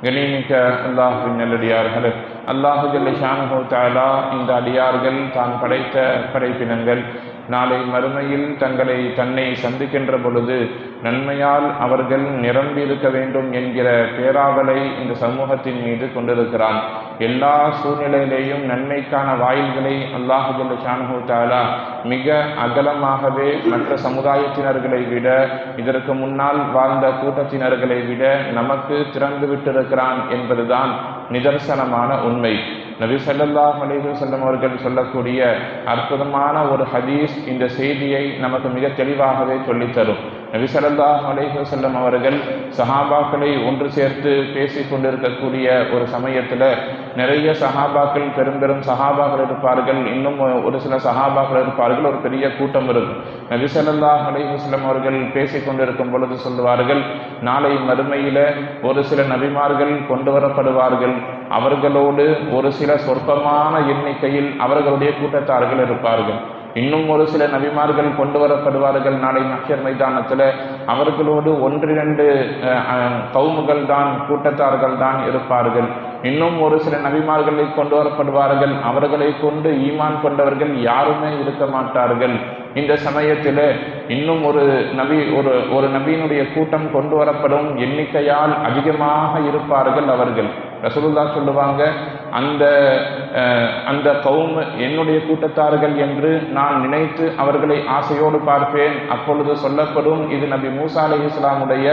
கண்ணியமிக்க அல்லாஹ்வின் நல்லடியார்களே, அல்லாஹு ஜல்ல ஷானஹு தஆலா இந்த அடியார்கள் தான் படைத்த படைப்பினங்கள் நாளை மறுமையில் தன்னை சந்திக்கின்ற பொழுது நன்மையால் அவர்கள் நிரம்பி இருக்க வேண்டும் என்கிற பேராவலை இந்த சமூகத்தின் மீது கொண்டிருக்கிறான். எல்லா சூழ்நிலையிலேயும் நன்மைக்கான வாயில்களை அல்லாஹு ஜல்ல ஷானஹு தஆலா மிக அகலமாகவே மற்ற சமுதாயத்தினர்களை விட, இதற்கு முன்னால் வாழ்ந்த கூட்டத்தினர்களை விட நமக்கு திறந்து விட்டிருக்கிறான் என்பதுதான் நிதர்சனமான உண்மை. நபி ஸல்லல்லாஹு அலைஹி வஸல்லம் அவர்கள் சொல்லக்கூடிய அற்புதமான ஒரு ஹதீஸ் இந்த செய்தியை நமக்கு மிக தெளிவாகவே சொல்லித்தரும். நபி ஸல்லல்லாஹு அலைஹி வஸல்லம் அவர்கள் சஹாபாக்களை ஒன்று சேர்த்து பேசிக் கொண்டிருக்கக்கூடிய ஒரு சமயத்தில் நிறைய சஹாபாக்கள், பெரும் சஹாபாக்கள் இருப்பார்கள், இன்னும் ஒரு சில சஹாபாக்கள் இருப்பார்கள், ஒரு பெரிய கூட்டம் இருக்கும். நபி ஸல்லல்லாஹு அலைஹி வஸல்லம் அவர்கள் பேசிக் கொண்டிருக்கும் பொழுது சொல்லுவார்கள், நாளை மறுமையில ஒரு சில நபிமார்கள் கொண்டு வரப்படுவார்கள், அவர்களோடு ஒரு சில சொற்பமான எண்ணிக்கையில் அவர்களுடைய கூட்டத்தார்கள் இருப்பார்கள். இன்னும் ஒரு சில நபிமார்கள் கொண்டு வரப்படுவார்கள் நாளை மஹ்ஷர் மைதானத்தில், அவர்களோடு 1-2 கவுமுகள் தான், கூட்டத்தார்கள் தான் இருப்பார்கள். இன்னும் ஒரு சில நபிமார்களை கொண்டு வரப்படுவார்கள், அவர்களை கொண்டு ஈமான் கொண்டவர்கள் யாருமே இருக்க மாட்டார்கள். இந்த சமயத்தில் இன்னும் ஒரு நபியினுடைய கூட்டம் கொண்டு வரப்படும், எண்ணிக்கையால் அதிகமாக இருப்பார்கள் அவர்கள். ரசூலுல்லாஹ் சொல்லுவாங்க, அந்த கௌம் என்னுடைய கூட்டத்தார்கள் என்று நான் நினைத்து அவர்களை ஆசையோடு பார்ப்பேன். அப்பொழுது சொல்லப்படும், இது நபி மூசா அலைஹிஸ்ஸலாமுடைய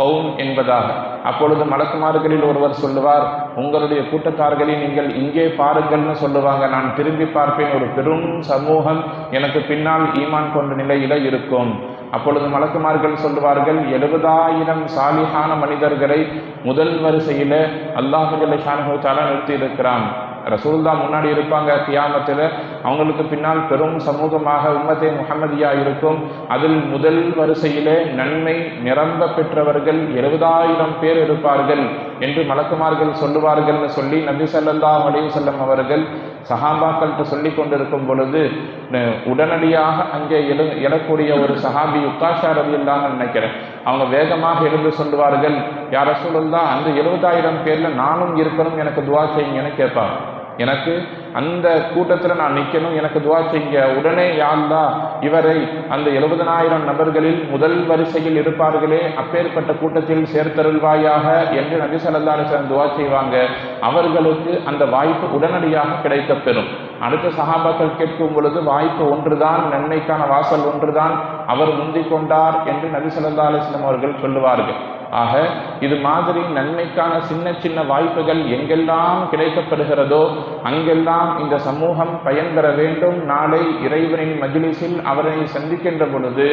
கௌம் என்பதாக. அப்பொழுது மலக்குமார்களில் ஒருவர் சொல்லுவார், உங்களுடைய கூட்டத்தார்களை நீங்கள் இங்கே பாருங்கள்னு சொல்லுவாங்க. நான் திரும்பி பார்ப்பேன், ஒரு பெரும் சமூகம் எனக்கு பின்னால் ஈமான் கொண்ட நிலையில இருக்கும். அப்பொழுது மலக்குமார்கள் சொல்லுவார்கள், 70,000 சாலிஹான மனிதர்களை முதல் வரிசையில அல்லாஹு ஜல்ல ஷானஹு தஆலா நிறுத்தி இருக்கிறான். ரசூலுல்லாஹ் முன்னாடி இருப்பாங்க கியாமத்தில், அவங்களுக்கு பின்னால் பெரும் சமூகமாக உம்மத்தே முஹம்மதியா இருக்கும். அதில் முதல் வரிசையிலே நன்மை நிரம்ப பெற்றவர்கள் 70,000 பேர் இருப்பார்கள் என்று மலக்குமார்கள் சொல்லுவார்கள்னு சொல்லி நபி ஸல்லல்லாஹு அலைஹி வஸல்லம் அவர்கள் சஹாபாக்கள்கிட்ட சொல்லி கொண்டிருக்கும் பொழுது உடனடியாக அங்கே எழக்கூடிய ஒரு சஹாபி உக்காஷா ரலியல்லாஹு அன்ஹு நினைக்கிறேன், அவங்க வேகமாக எழுந்து சொல்லுவார்கள், யா ரசூலுல்லாஹ், அந்த 70,000 பேர்ல நானும் இருக்கணும், எனக்கு துவா செய்யுங்கன்னு கேட்பாங்க. எனக்கு அந்த கூட்டத்தில் நான் நிற்கணும், எனக்கு துவா செய்யுங்க. உடனே யா அல்லாஹ், இவரை அந்த 70,000 நபர்களில் முதல் வரிசையில் இருப்பார்களே, அப்பேற்பட்ட கூட்டத்தில் சேர்த்தருள்வாயாக என்று நபி ஸல்லல்லாஹு அலைஹி வஸல்லம் துவா செய்வாங்க. அவர்களுக்கு அந்த வாய்ப்பு உடனடியாக கிடைக்கப்பெறும். அடுத்த சஹாபாக்கள் கேட்கும் பொழுது வாய்ப்பு ஒன்றுதான், நன்மைக்கான வாசல் ஒன்றுதான், அவர் முந்திக் கொண்டார் என்று நபி ஸல்லல்லாஹு அலைஹி வஸல்லம் அவர்கள் சொல்லுவார்கள். ஆக இது மாதிரி நன்மைக்கான சின்ன வாய்ப்புகள் எங்கெல்லாம் கிடைக்கப்படுகிறதோ அங்கெல்லாம் இந்த சமூகம் பயன்பெற வேண்டும். நாளை இறைவனின் மஜ்லிஸில் அவரை சந்திக்கின்ற பொழுது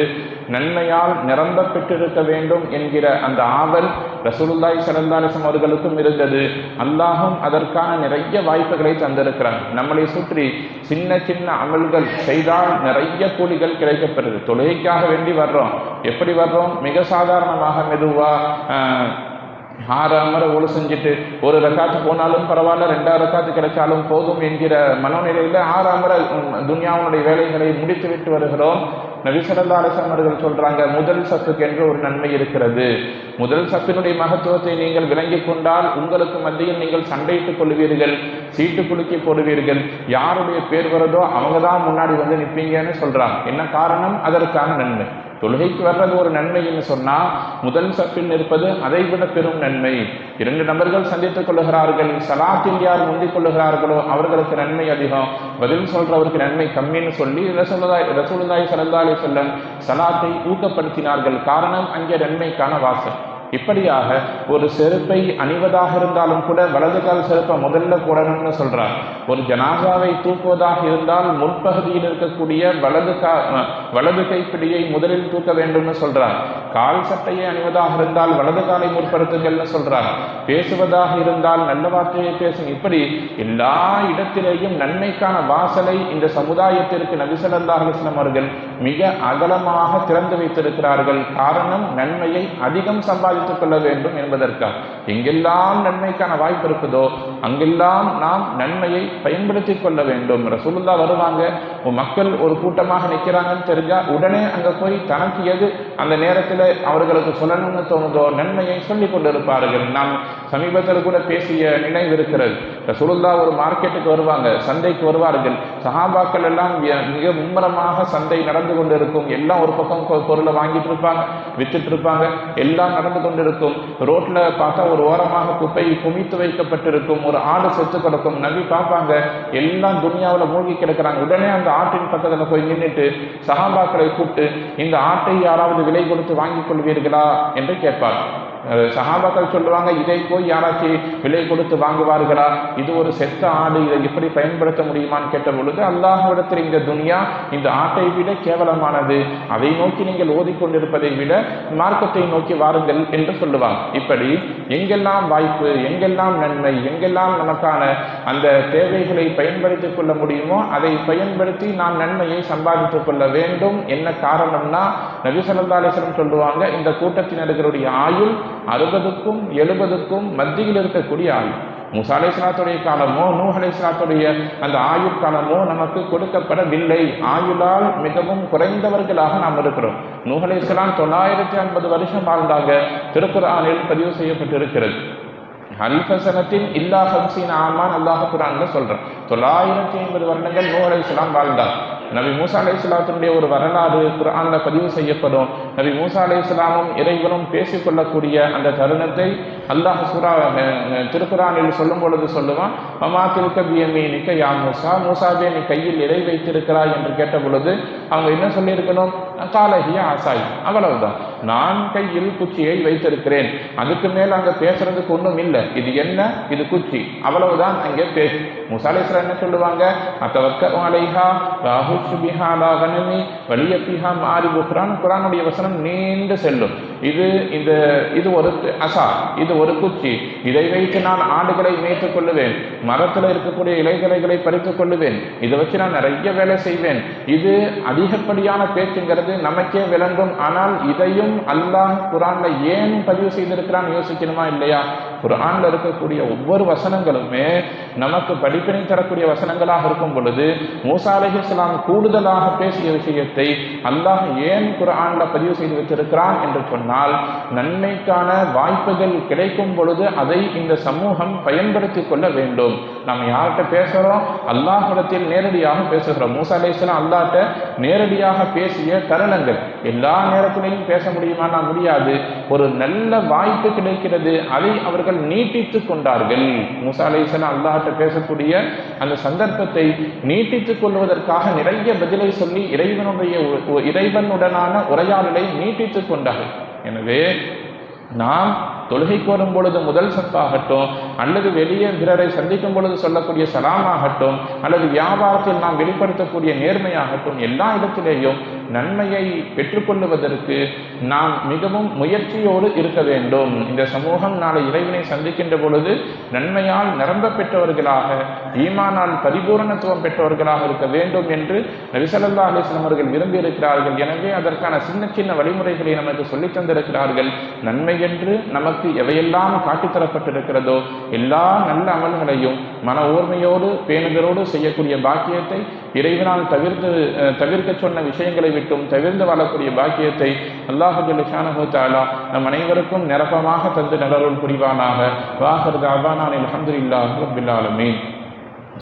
நன்மையால் நிரம்ப பெற்றிருக்க வேண்டும் என்கிற அந்த ஆவல் ரசூலுல்லாஹி ஸல்லல்லாஹு அலைஹி வஸல்லம் அவர்களுக்கும் இருந்தது. அல்லாஹும் அதற்கான நிறைய வாய்ப்புகளை தந்திருக்கிறான். நம்மளை சுற்றி சின்ன அமல்கள் செய்தால் நிறைய கூலிகள் கிடைக்கப்பெறுது. தொழுகைக்காக வேண்டி வர்றோம், எப்படி வர்றோம்? மிக சாதாரணமாக மெதுவா 6 அமர ஒழு செஞ்சுட்டு 1 ரக்காத்து போனாலும் பரவாயில்ல, 2 ரக்காத்து கிடைச்சாலும் போதும் என்கிற மனோநிலையில 6 அமர துன்யாவுடைய வேலைகளை முடித்து விட்டு வருகிறோம். நபி ஸல்லல்லாஹு அலைஹி வஸல்லம் அவர்கள் சொல்றாங்க, முதல் சஃப்புக்கு என்று ஒரு நன்மை இருக்கிறது. முதல் சஃப்பினுடைய மகத்துவத்தை நீங்கள் விளங்கிக் கொண்டால் உங்களுக்கு மத்தியில் நீங்கள் சண்டையிட்டுக் கொள்வீர்கள், சீட்டு குலுக்கி போடுவீர்கள், யாருடைய பேர் வருதோ அவங்க தான் முன்னாடி வந்து நிற்பீங்கன்னு சொல்றாங்க. என்ன காரணம்? அதற்கான நன்மை. தொழுகைக்கு வர்றது ஒரு நன்மைன்னு சொன்னா, முதல் சஃப்பில் இருப்பது அதை விட பெரும் நன்மை. 2 நபர்கள் சந்தித்துக் கொள்ளுகிறார்கள், சலாத்தில் யார் முந்திக் கொள்ளுகிறார்களோ அவர்களுக்கு நன்மை அதிகம், பதில் சொல்றவருக்கு நன்மை கம்மின்னு சொல்லி ரசூலுல்லாஹி ஸல்லல்லாஹு அலைஹி வஸல்லம் சலாத்தை ஊக்கப்படுத்தினார்கள். காரணம், அங்கே நன்மைக்கான வாசல். இப்படியாக ஒரு செருப்பை அணிவதாக இருந்தாலும் கூட வலது கால் செருப்பை முதல்ல போடணும்னு சொல்றார். ஒரு ஜனாசாவை தூக்குவதாக இருந்தால் முற்பகுதியில் இருக்கக்கூடிய வலது கைப்பிடியை முதலில் தூக்க வேண்டும்னு சொல்றார். கால் சட்டையை அணிவதாக இருந்தால் வலது காலை முற்படுத்துங்கள்னு சொல்றார். பேசுவதாக இருந்தால் நல்ல வார்த்தையை பேசுங்க. இப்படி எல்லா இடத்திலேயும் நன்மைக்கான வாசலை இந்த சமுதாயத்திற்கு நபி ஸல்லல்லாஹு அலைஹி வஸல்லம் அவர்கள் மிக அகலமாக திறந்து வைத்திருக்கிறார்கள். காரணம், நன்மையை அதிகம் சம்பாதித்துக் கொள்ள வேண்டும் என்பதற்காக. எங்கெல்லாம் நன்மைக்கான வாய்ப்பு இருக்குதோ அங்கெல்லாம் நாம் நன்மையை பயன்படுத்திக் கொள்ள வேண்டும். ரசூலுல்லாஹ் வருவாங்க, மக்கள் ஒரு கூட்டமாக நிற்கிறாங்கன்னு தெரிஞ்சா உடனே அங்க போய் தனக்கு எது அந்த நேரத்தில் அவர்களுக்கு சொல்லணும்னு தோணுதோ நன்மையை சொல்லிக் கொண்டிருப்பார்கள். நாம் சமீபத்தில் கூட பேசிய நினைவு இருக்கிறது. ரசூலுல்லாஹ் ஒரு மார்க்கெட்டுக்கு வருவாங்க, சந்தைக்கு வருவார்கள். சஹாபாக்கள் எல்லாம் மிக மும்முரமாக சந்தை நடந்து கொண்டிருக்கும். எல்லாம் ஒரு பக்கம் பொருளை வாங்கிட்டு இருப்பாங்க, வித்துட்டு இருப்பாங்க, எல்லாம் நடந்து கொண்டிருக்கும். ரோட்ல பார்த்தா ஒரு ஓரமாக குப்பை குமித்து வைக்கப்பட்டிருக்கும், ஒரு ஆடு செத்து கிடக்கும். நபி பார்ப்பாங்க, எல்லாம் துனியாவில் மூழ்கி கிடக்கிறாங்க. உடனே அந்த ஆட்டின் பக்கத்தில் போய் நின்றுட்டு சஹாபாக்களை கூப்பிட்டு, இந்த ஆட்டை யாராவது விலை கொடுத்து வாங்கிக் கொள்வீர்களா என்று கேட்பார். சஹாபாக்கள் சொல்லுவாங்க, இதை போய் யாராச்சும் விலை கொடுத்து வாங்குவார்களா? இது ஒரு செத்த ஆடு, இதை எப்படி பயன்படுத்த முடியுமான்னு கேட்ட பொழுது, அல்லாஹ்விடத்தில் இந்த துனியா இந்த ஆட்டை விட கேவலமானது, அதை நோக்கி நீங்கள் ஓதிக்கொண்டிருப்பதை விட மார்க்கத்தை நோக்கி வாருங்கள் என்று சொல்லுவாங்க. இப்படி எங்கெல்லாம் வாய்ப்பு, எங்கெல்லாம் நன்மை, எங்கெல்லாம் நமக்கான அந்த தேவைகளை பயன்படுத்திக் கொள்ள முடியுமோ அதை பயன்படுத்தி நாம் நன்மையை சம்பாதித்துக் கொள்ள வேண்டும். என்ன காரணம்னா, நபி ஸல்லல்லாஹு அலைஹி வஸல்லம் சொல்லுவாங்க, இந்த கூட்டத்தினர்களுடைய ஆயுள் 60க்கும் 70க்கும் மத்தியில் இருக்கக்கூடிய ஆயுள். மூசா அலைஹிஸ்ஸலாத்துடைய காலமோ நூஹ் அலைஹிஸ்ஸலாத்துடைய அந்த ஆயுள் காலமோ நமக்கு கொடுக்கப்படவில்லை. ஆயுளால் மிகவும் குறைந்தவர்களாக நாம் இருக்கிறோம். நூஹ் அலைஹிஸ்ஸலாம் 950 வருஷம் வாழ்ந்தாங்க. திருக்குர்ஆனில் பதிவு செய்யப்பட்டிருக்கிறது. அல்ஃபசனத்தின் இல்லா 50 ஆமான் அல்லாஹ் குர்ஆன்ல சொல்றான். 950 வருடங்கள் நூஹ் அலைஹிஸ்ஸலாம் வாழ்ந்தார். நபி மூசா அலைஹிஸ்ஸலாத்துடைய ஒரு வரலாறு குர்ஆன்ல பதிவு செய்யப்படும். நபி மூசா அலைஹிஸ்ஸலாமும் இறைவனும் பேசிக்கொள்ளக்கூடிய அந்த தருணத்தை அல்லாஹ் சூரா திருக்குர்ஆனில் சொல்லும் பொழுது சொல்லுவான், மமா தில்க பியமீனிக யா மூசா, மூசாவே நீ கையில் எதை வைத்திருக்கிறாய் என்று கேட்ட பொழுது அவங்க என்ன சொல்லியிருக்கணும்? காலஹிய ஆசாய், அவ்வளவுதான், நான் கையில் குச்சியை வைத்திருக்கிறேன். அதுக்கு மேல அங்க பேசுறதுக்கு ஒன்றும் இல்லை. இது என்ன? இது குச்சி, அவ்வளவுதான் அங்கே பேசு. மூசா அலைஹிஸ்ஸலாம் என்ன சொல்லுவாங்க? அத்தவக்க அலைஹா ராஹுஷு பிஹா லா கனமி வலிய பிஹா மாரி புக்ரான். குர்ஆனுடைய வசனம் நீண்டு செல்லும். இது ஒரு அசா, இது ஒரு குச்சி, இதை வைத்து நான் ஆடுகளை மேய்த்துக் கொள்ளுவேன், மரத்தில் இருக்கக்கூடிய இலைகளை பறித்துக் கொள்ளுவேன், இதை வச்சு நான் நிறைய வேலை செய்வேன். இது அதிகப்படியான பேச்சுங்கிறது நமக்கே விளங்கும். ஆனால் இதையும் அல்லாஹ் குர்ஆன்ல ஏன் பதிவு செய்திருக்கிறான் யோசிக்கணுமா இல்லையா? குர்ஆன்ல இருக்கக்கூடிய ஒவ்வொரு வசனங்களுமே நமக்கு படிப்பினை தரக்கூடிய வசனங்களாக இருக்கும் பொழுது மூசா அலைஹிஸ்ஸலாம் கூடுதலாக பேசிய விஷயத்தை அல்லாஹ் ஏன் குர்ஆன்ல பதிவு செய்து வைத்திருக்கிறான் என்று சொன்னால், நன்மைக்கான வாய்ப்புகள் கிடைக்கும் பொழுது அதை இந்த சமூகம் பயன்படுத்திக் கொள்ள வேண்டும். நாம் யார்கிட்ட பேசுகிறோம்? அல்லாஹ்விடத்தில் நேரடியாக பேசுகிறோம். மூசா அலைஹிஸ்ஸலாம் அல்லாஹ்ட்ட நேரடியாக பேசிய தருணங்கள். எல்லா நேரத்திலையும் பேச முடியுமானா முடியாது. ஒரு நல்ல வாய்ப்பு கிடைக்கிறது, அதை அவர்கள் நீட்டித்துக் கொண்டார்கள். மூசா அலைஹிஸ்ஸலாம் அல்லாஹ்ட்ட பேசக்கூடிய அந்த சந்தர்ப்பத்தை நீட்டித்துக் கொள்வதற்காக நிறைய பதிலை சொல்லி இறைவனுடனான உரையாடலை நீட்டித்துக் கொண்டார்கள். எனவே நாம் தொழுகைக்கு வரும் பொழுது முதல் சப்பாகட்டும், அல்லது வெளியே பிறரை சந்திக்கும் பொழுது சொல்லக்கூடிய சலாமாகட்டும், அல்லது வியாபாரத்தில் நாம் வெளிப்படுத்தக்கூடிய நேர்மையாகட்டும், எல்லா இடத்திலேயும் நன்மையை பெற்றுக்கொள்ளுவதற்கு நாம் மிகவும் முயற்சியோடு இருக்க வேண்டும். இந்த சமூகம் நாளை இறைவனை சந்திக்கின்ற பொழுது நன்மையால் நிரம்ப பெற்றவர்களாக, ஈமானால் பரிபூரணத்துவம் பெற்றவர்களாக இருக்க வேண்டும் என்று நபி ஸல்லல்லாஹு அலைஹி வஸல்லம் அவர்கள் விரும்பி இருக்கிறார்கள். எனவே அதற்கான சின்ன சின்ன வழிமுறைகளை நமக்கு சொல்லித் தந்திருக்கிறார்கள். நன்மை என்று நமக்கு எவையெல்லாம் காட்டித்தரப்பட்டிருக்கிறதோ எல்லா நல்ல அமல்களையும் மன ஓர்மையோடு பேணுதலோடு செய்யக்கூடிய பாக்கியத்தை, இறைவனால் தவிர்க்க சொன்ன விஷயங்களை விட்டும் தவிர்த்து வாழக்கூடிய பாக்கியத்தை அல்லாஹ் ஜல்ல ஷானஹு தஆலா நம் அனைவருக்கும் நிரப்பமாக தந்து நலருள் புரிவானாக. வாஹிர் தஅவானா அல்ஹம்துலில்லாஹி ரப்பில் ஆலமீன்.